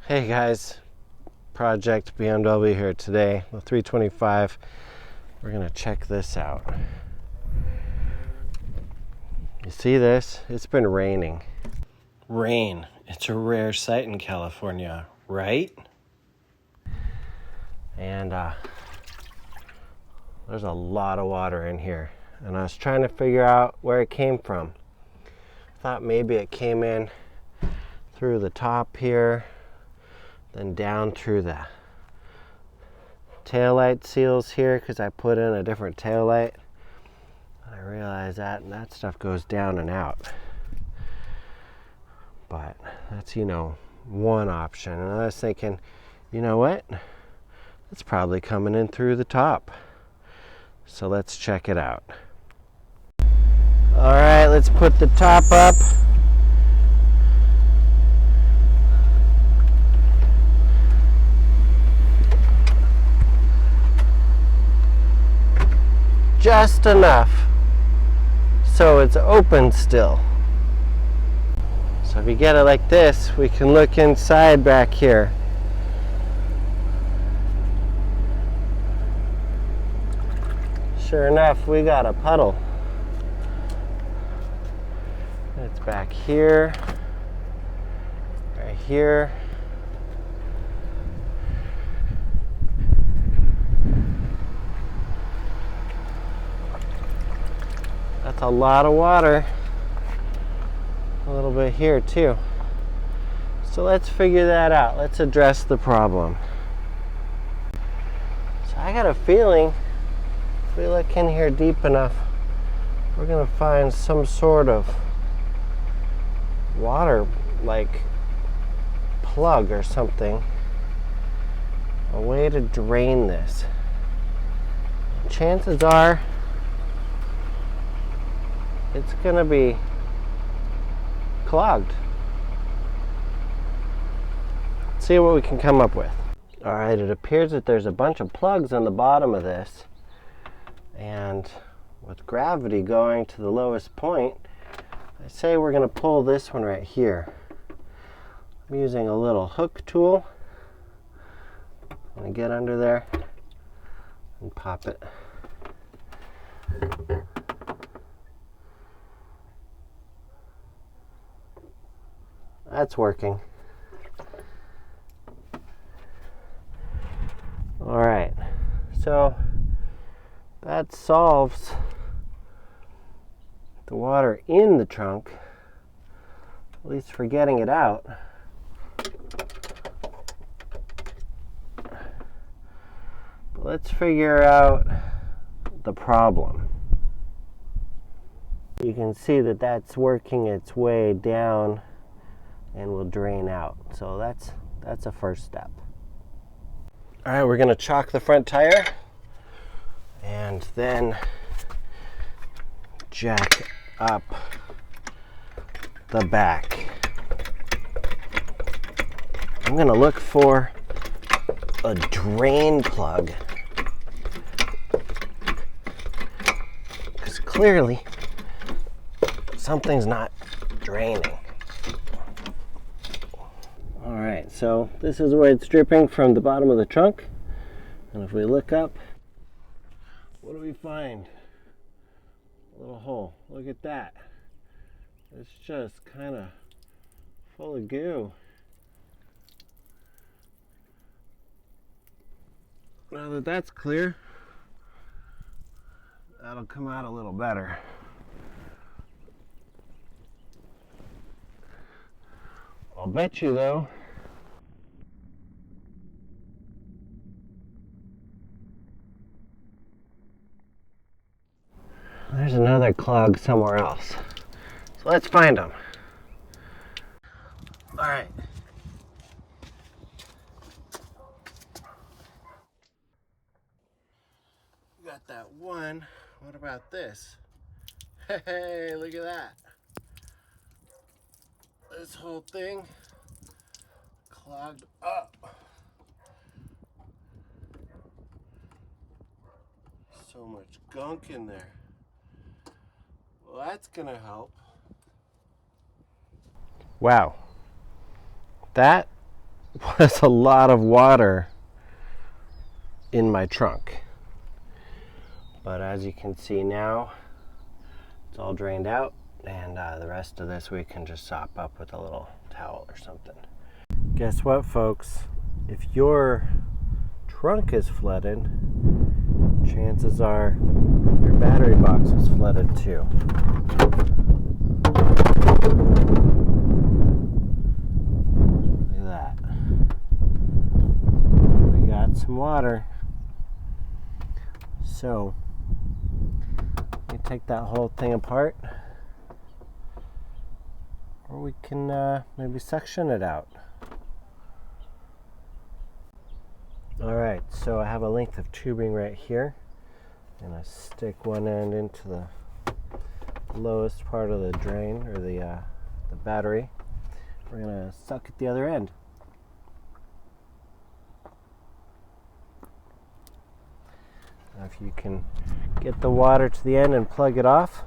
Hey guys, Project BMW here today, the 325. We're gonna check this out. You see this? It's been raining. Rain, it's a rare sight in California, right? And there's a lot of water in here. And I was trying to figure out where it came from. Thought maybe it came in through the top here, then down through the taillight seals here because I put in a different taillight. I realized that, and that stuff goes down and out. But that's, one option. And I was thinking, you know what? It's probably coming in through the top. So let's check it out. All right, let's put the top up. Just enough so it's open still. So if you get it like this, we can look inside back here. Sure enough, we got a puddle. It's back here, right here. That's a lot of water. A little bit here too. So let's figure that out. Let's address the problem. So I got a feeling if we look in here deep enough, we're gonna find some sort of water like plug or something. A way to drain this. Chances are it's gonna be clogged. Let's see what we can come up with. All right, it appears that there's a bunch of plugs on the bottom of this, and with gravity going to the lowest point, I say we're gonna pull this one right here. I'm using a little hook tool. I'm gonna get under there and pop it. That's working. All right, so that solves the water in the trunk, at least for getting it out. But let's figure out the problem. You can see that that's working its way down and will drain out. So that's a first step. All right, we're gonna chock the front tire and then jack up the back. I'm gonna look for a drain plug because clearly something's not draining. Alright, so this is where it's dripping from the bottom of the trunk. And if we look up, what do we find? A little hole. Look at that. It's just kind of full of goo. Now that that's clear, that'll come out a little better. I'll bet you though, there's another clog somewhere else. So let's find them. All right. We got that one. What about this? Hey, look at that. This whole thing clogged up. So much gunk in there. Well, that's gonna help. Wow, that was a lot of water in my trunk. But as you can see now, it's all drained out, and the rest of this we can just sop up with a little towel or something. Guess what, folks? If your trunk is flooded, chances are your battery box is flooded too. Look at that. We got some water. So, we take that whole thing apart, or we can maybe suction it out. Alright, so I have a length of tubing right here, and I stick one end into the lowest part of the drain, or the battery. We're going to suck at the other end. Now if you can get the water to the end and plug it off,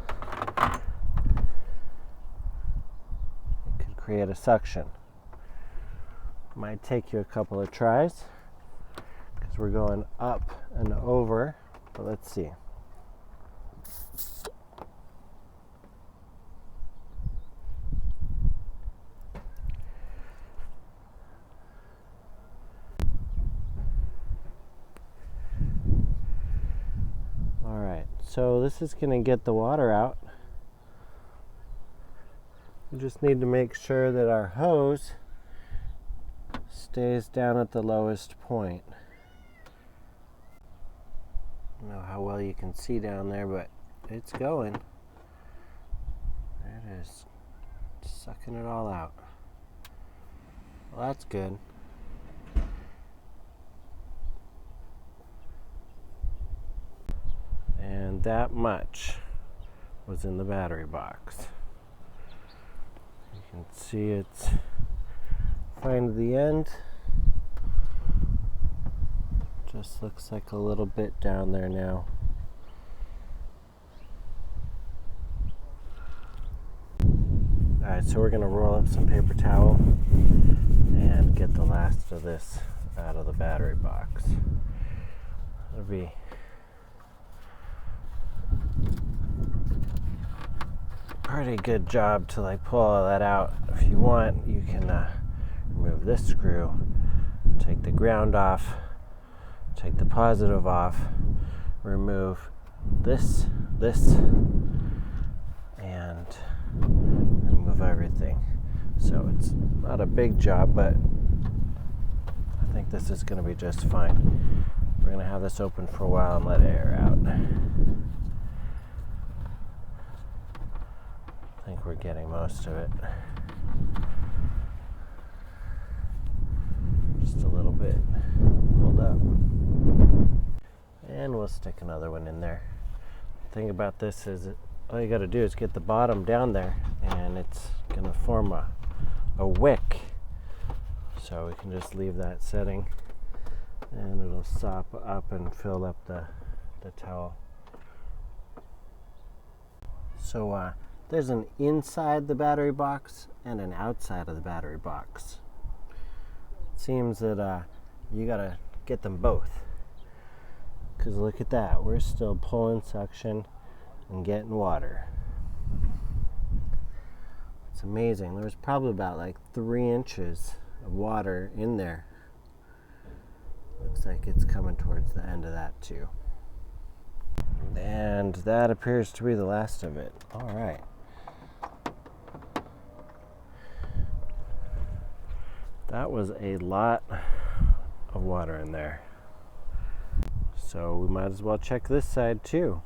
it could create a suction. Might take you a couple of tries, because we're going up and over, but let's see. Alright, so this is going to get the water out. We just need to make sure that our hose stays down at the lowest point. I don't know how well you can see down there, but it's going. There it is. Sucking it all out. Well, that's good. And that much was in the battery box. You can see it's fine to the end. Just looks like a little bit down there now. Alright, so we're going to roll up some paper towel and get the last of this out of the battery box. It'll be pretty good job to like pull all that out. If you want, you can remove this screw, take the ground off, take the positive off, remove this, and remove everything. So it's not a big job, but I think this is going to be just fine. We're going to have this open for a while and let air out. I think we're getting most of it. Just a little bit pulled up. And we'll stick another one in there. The thing about this is that all you got to do is get the bottom down there, and it's going to form a wick. So we can just leave that setting, and it'll sop up and fill up the towel. So there's an inside the battery box and an outside of the battery box. It seems that you gotta get them both, because look at that, we're still pulling suction and getting water. It's amazing. There's probably about like 3 inches of water in there. Looks like it's coming towards the end of that too. And that appears to be the last of it. All right. That was a lot of water in there. So we might as well check this side too.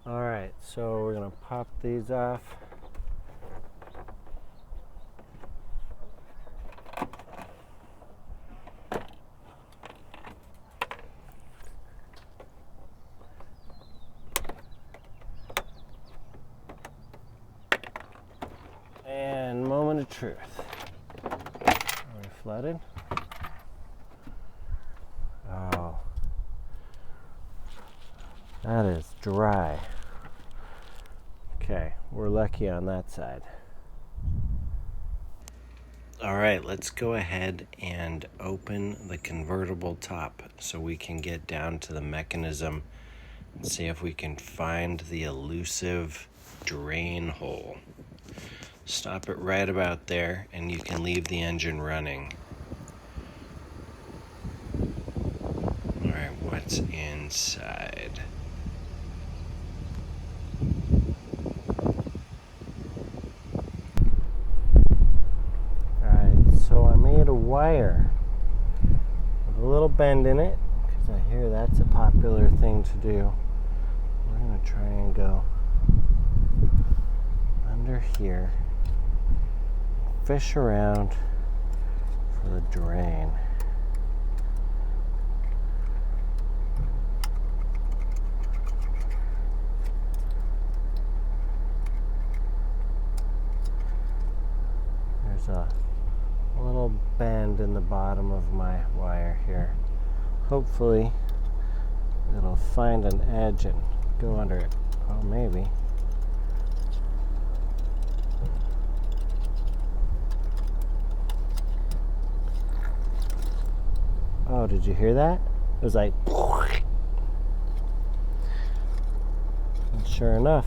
All right, so we're gonna pop these off. And moment of truth. Are we flooded? Oh, that is dry. Okay, we're lucky on that side. All right, let's go ahead and open the convertible top so we can get down to the mechanism and see if we can find the elusive drain hole. Stop it right about there and you can leave the engine running. All right, what's inside? So I made a wire with a little bend in it because I hear that's a popular thing to do. We're going to try and go under here, fish around for the drain. There's a little bend in the bottom of my wire here. Hopefully it'll find an edge and go under it. Oh, maybe. Oh, did you hear that? It was like, and sure enough,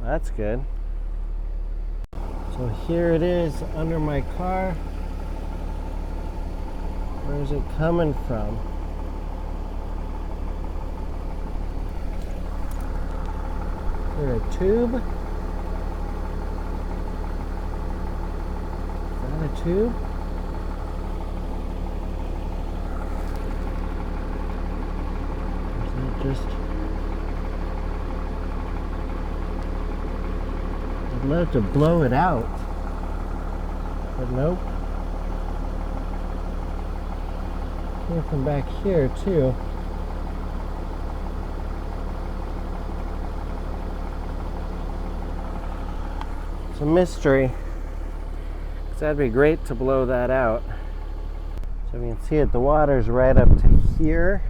that's good. So here it is under my car. Where is it coming from? Is there a tube? Is that a tube? Or is that just... I'd love to blow it out, but nope. Came from back here too. It's a mystery, because that'd be great to blow that out. So you can see it, the water's right up to here.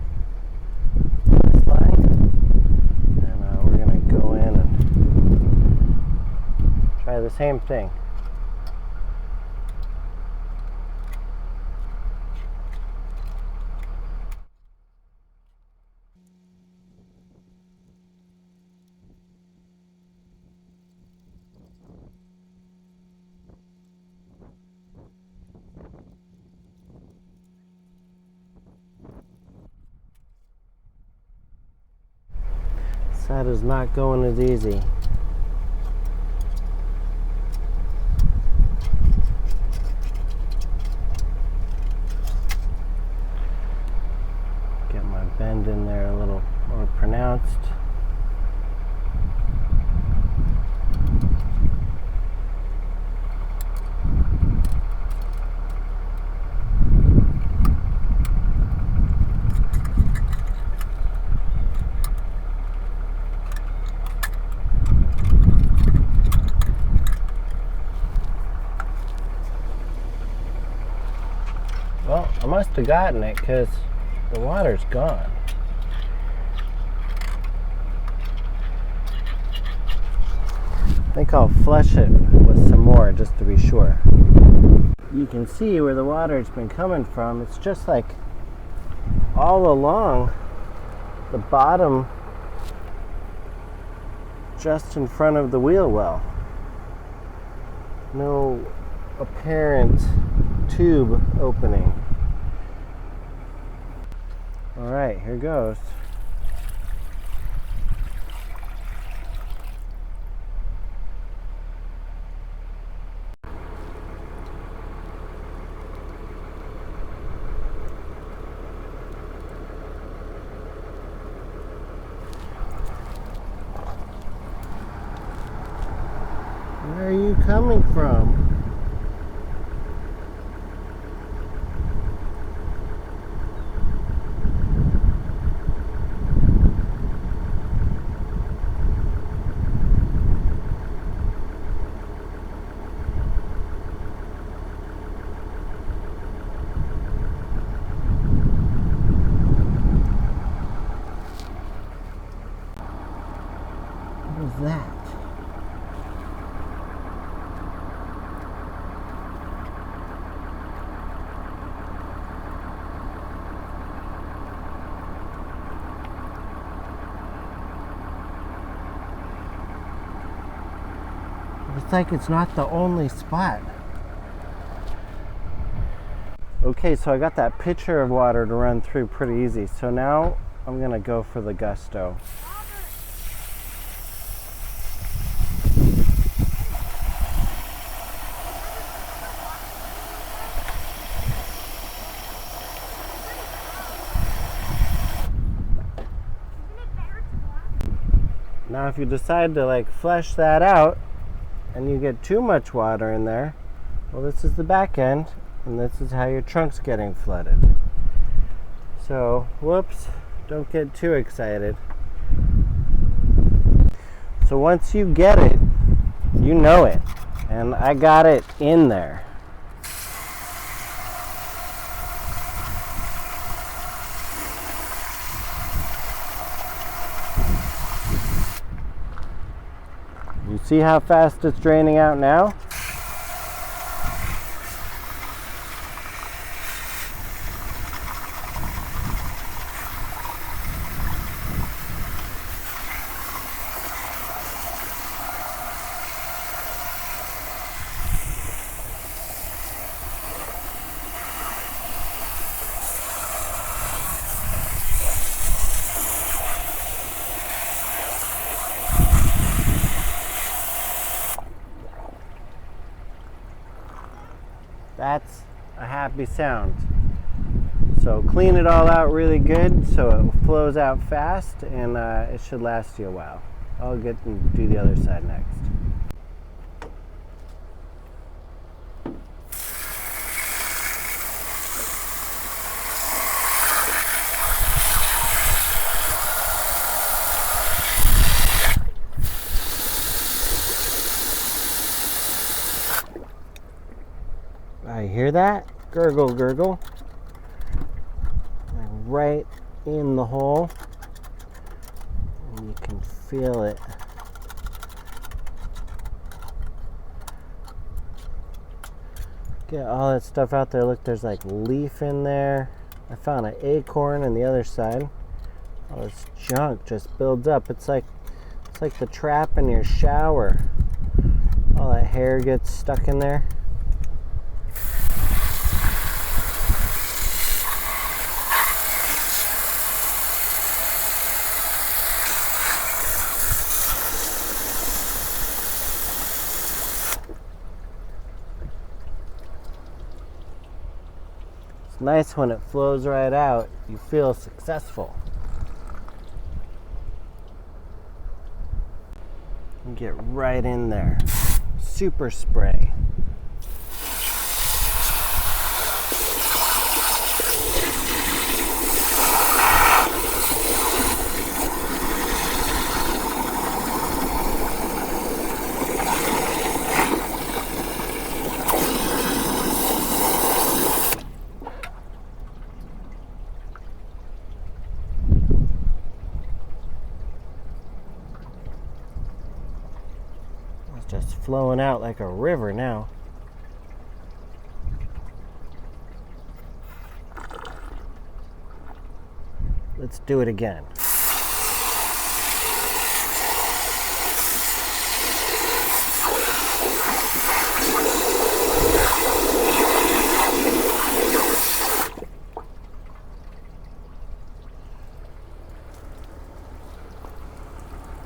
This line. And we're going to go in and try the same thing. That is not going as easy. Get my bend in there a little more pronounced. Well, I must have gotten it because the water's gone. I think I'll flush it with some more just to be sure. You can see where the water's been coming from. It's just like all along the bottom, just in front of the wheel well. No apparent tube opening. All right, here goes. Where are you coming from? Looks like it's not the only spot. Okay, so I got that pitcher of water to run through pretty easy. So now I'm gonna go for the gusto. Now if you decide to like flush that out and you get too much water in there, well, this is the back end and this is how your trunk's getting flooded. So, whoops, don't get too excited. So once you get it, you know it. And I got it in there. You see how fast it's draining out now? That's a happy sound. So clean it all out really good so it flows out fast, and it should last you a while. I'll get and do the other side next. I hear that? Gurgle, gurgle. Like right in the hole. And you can feel it. Get all that stuff out there. Look, there's like leaf in there. I found an acorn on the other side. All this junk just builds up. It's like the trap in your shower. All that hair gets stuck in there. It's nice when it flows right out. You feel successful. You get right in there. Super spray. Just flowing out like a river now. Let's do it again.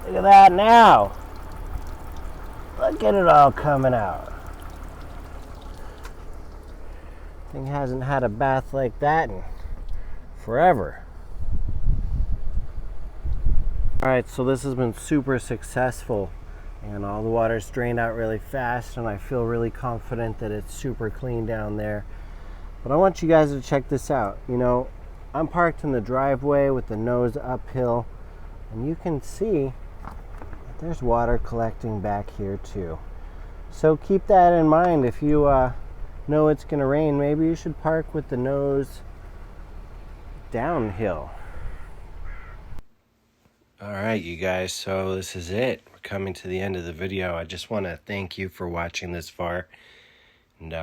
Look at that now. Look at it all coming out. Thing hasn't had a bath like that in forever. Alright, so this has been super successful and all the water's drained out really fast, and I feel really confident that it's super clean down there. But I want you guys to check this out. You know, I'm parked in the driveway with the nose uphill, and you can see there's water collecting back here too. So keep that in mind. If you know it's going to rain, maybe you should park with the nose downhill. Alright, you guys, so this is it. We're coming to the end of the video. I just want to thank you for watching this far. And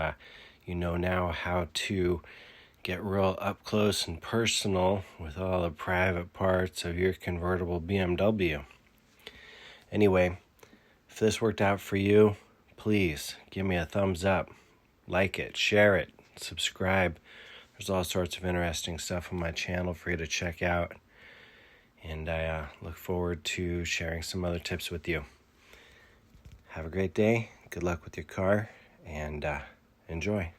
you know now how to get real up close and personal with all the private parts of your convertible BMW. Anyway, if this worked out for you, please give me a thumbs up, like it, share it, subscribe. There's all sorts of interesting stuff on my channel for you to check out. And I look forward to sharing some other tips with you. Have a great day. Good luck with your car, and enjoy.